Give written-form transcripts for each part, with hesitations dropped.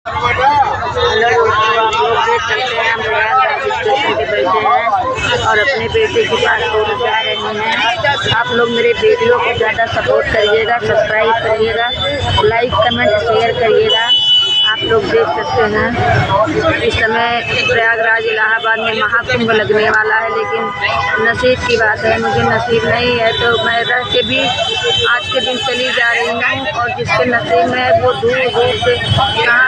Hello दोस्तों, आप लोग देख सकते हैं हम प्रयागराज स्टेशन पे बैठे हैं और अपने बेटे के पास छोड़ जा रहे हैं। आप लोग मेरे वीडियो को ज़्यादा सपोर्ट करिएगा, सब्सक्राइब करिएगा, लाइक कमेंट शेयर करिएगा। आप लोग देख सकते हैं इस समय प्रयागराज इलाहाबाद में महाकुंभ लगने वाला है, लेकिन नसीब की बात है, मुझे नसीब नहीं है तो मैं रह के भी आज के दिन चली जा रही हूँ। और जिसके नसीब में है वो दूर दूर से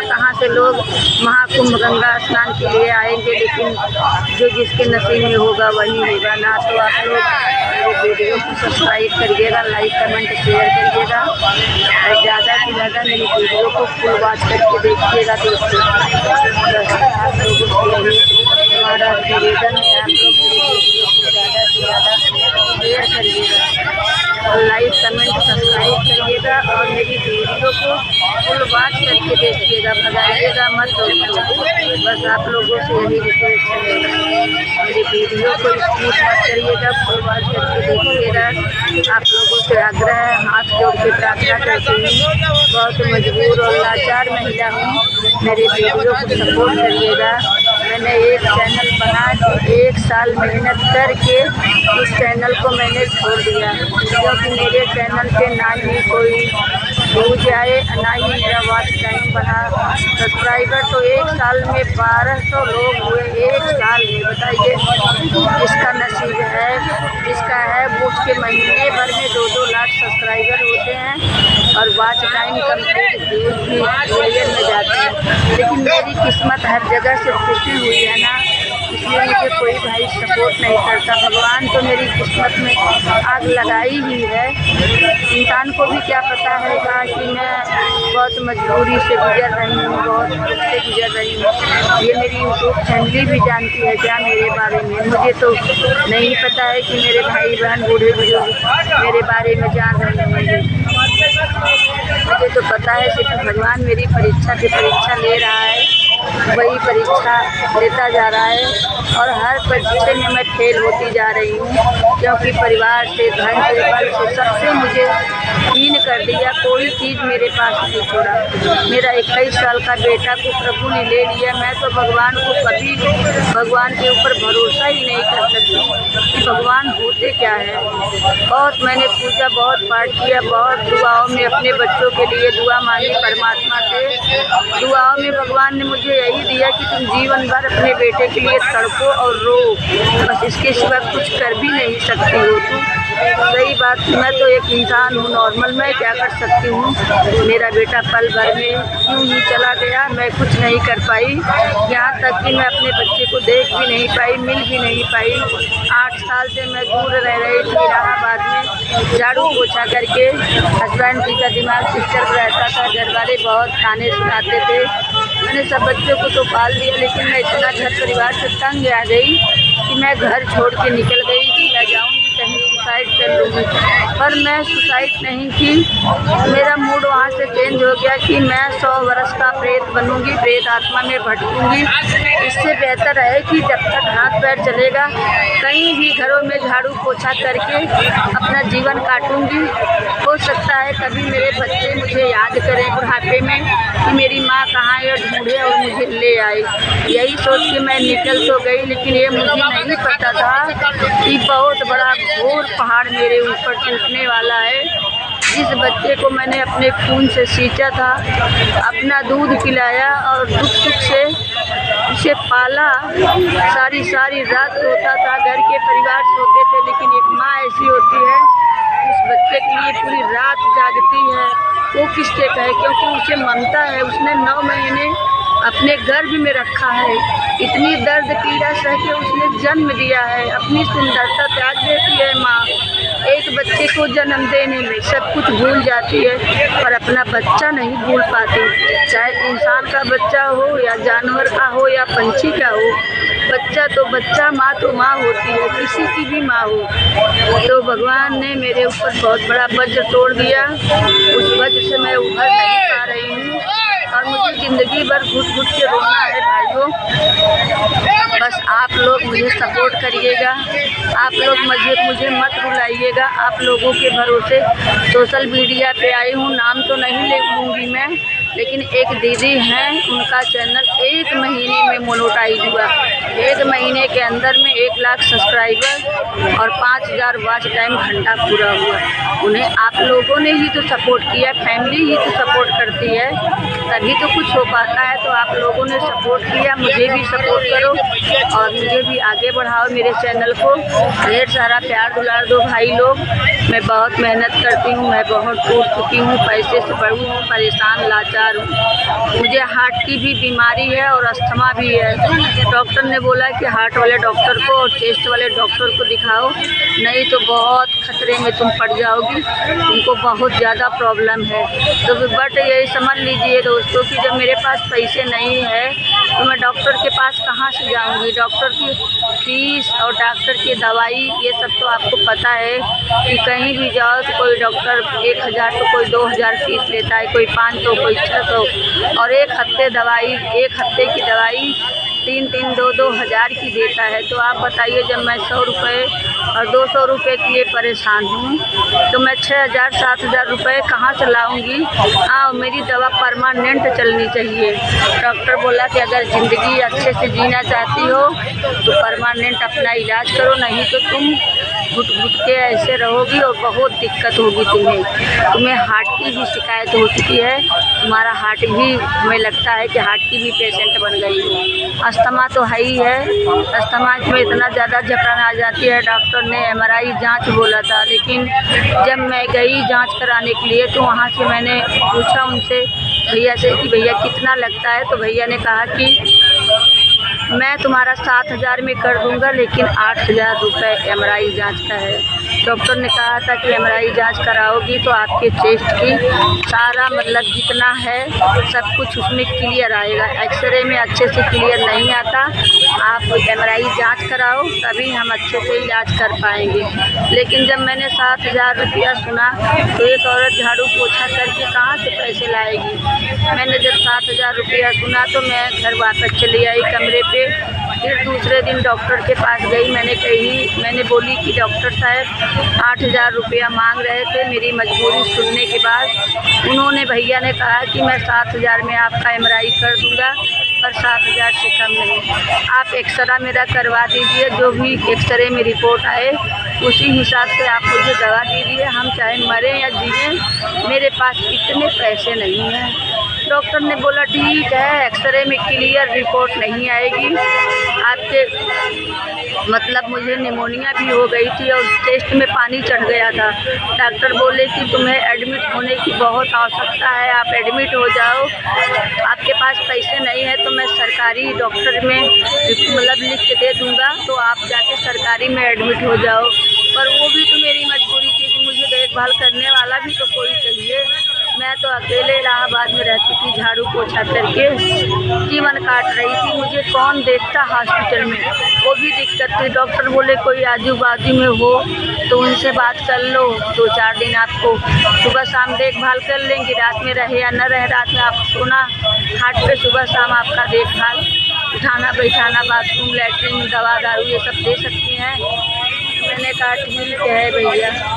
कहाँ से लोग महाकुंभ गंगा स्नान के लिए आएंगे, लेकिन जो जिसके नसीब में होगा वही होगा ना। तो आप लोग मेरे वीडियो को सब्सक्राइब करिएगा, लाइक कमेंट शेयर करिएगा और ज़्यादा से ज़्यादा मेरी वीडियो को फुल वॉच करके देखिएगा दोस्तों। आप लोगों को हमारा निवेदन है, आप लोग मेरी वीडियो को ज़्यादा से ज़्यादा शेयर करिएगा और लाइक कमेंट सब्सक्राइब करिएगा और मेरी वीडियो को फुल वॉच करके देखिएगा, भगाइएगा मत दोस्तों। बस आप लोगों से यही रिक्वेस्ट है, मेरी वीडियो को स्किप मत करिएगा, फुल वॉच करके देखिएगा। आप लोगों से आग्रह है, हाथ जोड़ के प्रार्थना करती हूँ, बहुत मजबूर और लाचार महिला हूँ, मेरी वीडियो को सपोर्ट करिएगा। मैंने एक चैनल बना 1 साल मेहनत करके उस चैनल को मैंने छोड़ दिया, क्योंकि मेरे चैनल पे ना ही कोई व्यूज आए, ना ही मेरा वॉच टाइम बना। सब्सक्राइबर तो 1 साल में 1200 लोग हुए, 1 साल में। बताइए जिसका नसीब है, जिसका है वो उसके महीने भर में 2-2 लाख सब्सक्राइबर होते हैं और वॉच टाइम कंप्लीट व्यूज भी मिलियन में जाते हैं। लेकिन मेरी किस्मत हर जगह से फूटी हुई है ना, इसलिए मुझे कोई भाई सपोर्ट नहीं करता। भगवान तो मेरी किस्मत में आग लगाई ही है। इंसान को भी क्या पता है कि मैं बहुत मजबूरी से गुजर रही हूँ, बहुत दुख से गुजर रही हूँ। ये मेरी यूट्यूब फैमिली भी जानती है क्या मेरे बारे में, मुझे तो नहीं पता है कि मेरे भाई बहन बूढ़े बुजुर्ग मेरे बारे में जान रहे हैं। मुझे तो पता है सिर्फ भगवान मेरी परीक्षा की परीक्षा ले रहा है, वही परीक्षा लेता जा रहा है और हर परीक्षा में मैं फेल होती जा रही हूँ, क्योंकि परिवार से, धन से, बल से, सबसे मुझे हीन कर दिया। कोई चीज़ मेरे पास नहीं छोड़ा। मेरा 21 साल का बेटा को प्रभु ने ले लिया। मैं तो भगवान को कभी भगवान के ऊपर भरोसा ही नहीं कर सकती कि भगवान होते क्या है। बहुत मैंने पूजा, बहुत पाठ किया, बहुत दुआओं में अपने बच्चों के लिए दुआ मांगी परमात्मा से। दुआओं में भगवान ने मुझे यही दिया कि तुम जीवन भर अपने बेटे के लिए तड़पो और रो, बस इसके सिवा कुछ कर भी नहीं सकती हो तुम। सही बात, मैं तो एक इंसान हूँ नॉर्मल, मैं क्या कर सकती हूँ। मेरा बेटा पल भर में यूँ ही चला गया, मैं कुछ नहीं कर पाई, यहाँ तक कि मैं अपने बच्चे को देख भी नहीं पाई, मिल भी नहीं पाई। 8 साल से मैं दूर रह रही थी इलाहाबाद में, झाड़ू पोछा करके। हस्बैंड जी का दिमाग डिस्टर्ब रहता था, घर वाले बहुत ताने सुनाते थे। मैंने सब बच्चों को तो पाल दिया, लेकिन मैं इतना घर परिवार से तंग आ गई कि मैं घर छोड़ के निकल गई कि मैं जाऊँगी कहीं सुसाइड कर लूँगी, पर मैं सुसाइड नहीं की। मेरा मूड वहाँ से चेंज हो गया कि मैं 100 वर्ष का प्रेत बनूँगी, प्रेत आत्मा में भटकूँगी। इससे बेहतर है कि जब तक हाथ पैर चलेगा कहीं भी घरों में झाड़ू पोछा करके अपना जीवन काटूँगी। हो सकता है कभी मेरे बच्चे मुझे याद करें बुढ़ापे में कि मेरी माँ कहाँ है, ढूंढे और मुझे ले आए। यही सोच के मैं निकल तो गई, लेकिन ये मुझे नहीं पता था कि बहुत बड़ा घोर पहाड़ मेरे ऊपर टूटने वाला है। जिस बच्चे को मैंने अपने खून से सींचा था, अपना दूध पिलाया और दुख सुख से उसे पाला, सारी रात सोता था, घर के परिवार सोते थे, लेकिन एक माँ ऐसी होती है उस बच्चे के लिए पूरी रात जागती है। वो किसके कहे, क्योंकि उसे ममता है। उसने 9 महीने अपने गर्भ में रखा है, इतनी दर्द पीड़ा सह के उसने जन्म दिया है। अपनी सुंदरता त्याग देती है माँ, एक बच्चे को जन्म देने में सब कुछ भूल जाती है, पर अपना बच्चा नहीं भूल पाती। चाहे इंसान का बच्चा हो या जानवर का हो या पंछी का हो, बच्चा तो बच्चा, माँ तो माँ होती है, किसी की भी माँ हो। तो भगवान ने मेरे ऊपर बहुत बड़ा वज्र तोड़ दिया, उस वज्र से मैं उभर नहीं पा रही हूँ और मुझे ज़िंदगी भर घुट घुट के रोना है भाइयों। बस आप लोग मुझे सपोर्ट करिएगा, आप लोग मुझे मत रुलाइएगा। आप लोगों के भरोसे सोशल मीडिया पे आई हूँ, नाम तो नहीं ले लूँगी मैं, लेकिन एक दीदी हैं, उनका चैनल 1 महीने में मोनेटाइज हुआ। 1 महीने के अंदर में 1 लाख सब्सक्राइबर और 5000 वॉच टाइम घंटा पूरा हुआ। उन्हें आप लोगों ने ही तो सपोर्ट किया, फैमिली ही तो सपोर्ट करती है, तभी तो कुछ हो पाता है। तो आप लोगों ने सपोर्ट किया, मुझे भी सपोर्ट करो और मुझे भी आगे बढ़ाओ। मेरे चैनल को ढेर सारा प्यार दुलार दो भाई लोग। मैं बहुत मेहनत करती हूँ, मैं बहुत टूट चुकी हूँ, पैसे से बड़ी हूँ, परेशान लाचार हूँ। मुझे हार्ट की भी बीमारी है और अस्थमा भी है। डॉक्टर ने बोला कि हार्ट वाले डॉक्टर को और चेस्ट वाले डॉक्टर को दिखाओ, नहीं तो बहुत खतरे में तुम पड़ जाओगी, तुमको बहुत ज़्यादा प्रॉब्लम है। तो बट यही समझ लीजिए दोस्तों कि जब मेरे पास पैसे नहीं है तो मैं डॉक्टर के पास कहाँ से जाऊँगी। डॉक्टर की फीस और डॉक्टर की दवाई ये सब तो आपको पता है कि कहीं भी जाओ तो कोई डॉक्टर 1000 तो कोई 2000 फीस लेता है, कोई 500, कोई 600 और एक हफ्ते की दवाई 3-3, 2-2 हज़ार की देता है। तो आप बताइए, जब मैं 100 रुपये और 200 रुपये के लिए परेशान हूँ तो मैं 6000, 7000 रुपये कहाँ से लाऊँगी। हाँ, मेरी दवा परमानेंट चलनी चाहिए। डॉक्टर बोला कि अगर ज़िंदगी अच्छे से जीना चाहती हो तो परमानेंट अपना इलाज करो, नहीं तो तुम घुट घुट के ऐसे रहोगी और बहुत दिक्कत होगी तुम्हें हार्ट की भी शिकायत हो चुकी है, तुम्हारा हार्ट भी हमें लगता है कि हार्ट की भी पेशेंट बन गई हो। अस्थमा तो है ही है, अस्थमा में इतना ज़्यादा जकड़न आ जाती है। डॉक्टर ने MRI जांच बोला था, लेकिन जब मैं गई जांच कराने के लिए तो वहाँ से मैंने पूछा उनसे भैया से कि भैया कितना लगता है। तो भैया ने कहा कि मैं तुम्हारा 7000 में कर दूंगा, लेकिन 8000 रुपये MRI जांच का है। डॉक्टर ने कहा था कि MRI जांच कराओगी तो आपके चेस्ट की सारा मतलब जितना है सब कुछ उसमें क्लियर आएगा। एक्सरे में अच्छे से क्लियर नहीं आता, आप MRI जांच कराओ तभी हम अच्छे से इलाज कर पाएंगे। लेकिन जब मैंने 7000 रुपया सुना तो एक औरत झाड़ू पोछा करके कहाँ से पैसे लाएगी। मैंने जब 7000 रुपया सुना तो मैं घर वापस चली आई कमरे पे। फिर दूसरे दिन डॉक्टर के पास गई, मैंने बोली कि डॉक्टर साहब 8000 रुपया मांग रहे थे। मेरी मजबूरी सुनने के बाद उन्होंने भैया ने कहा कि मैं 7000 में आपका MRI कर दूंगा, पर 7000 से कम नहीं। आप एक्सरा मेरा करवा दीजिए, जो भी एक्सरे में रिपोर्ट आए उसी हिसाब से आप मुझे दवा दीजिए, हम चाहे मरें या जिएं, मेरे पास इतने पैसे नहीं हैं। डॉक्टर ने बोला ठीक है, एक्सरे में क्लियर रिपोर्ट नहीं आएगी, आपके मतलब मुझे निमोनिया भी हो गई थी और चेस्ट में पानी चढ़ गया था। डॉक्टर बोले कि तुम्हें एडमिट होने की बहुत आवश्यकता है, आप एडमिट हो जाओ। आपके पास पैसे नहीं है तो मैं सरकारी डॉक्टर में मतलब लिख के दे दूँगा, तो आप जाके सरकारी में एडमिट हो जाओ। पर वो भी तो मेरी मजबूरी थी कि मुझे देखभाल करने वाला भी तो कोई चाहिए। मैं तो अकेले इलाहाबाद में रहती थी, झाड़ू पोछा करके जीवन काट रही थी। मुझे कौन देखता हॉस्पिटल में, वो भी दिक्कत थी। डॉक्टर बोले कोई आजू बाजू में हो तो उनसे बात कर लो, 2-4 दिन आपको सुबह शाम देखभाल कर लेंगे, रात में रहे या न रहे, रात में आप सोना खाट पे, सुबह शाम आपका देखभाल, उठाना बैठाना, बाथरूम लैट्रिन, दवा दारू ये सब दे सकती हैं। मैंने कहा ठीक है भैया।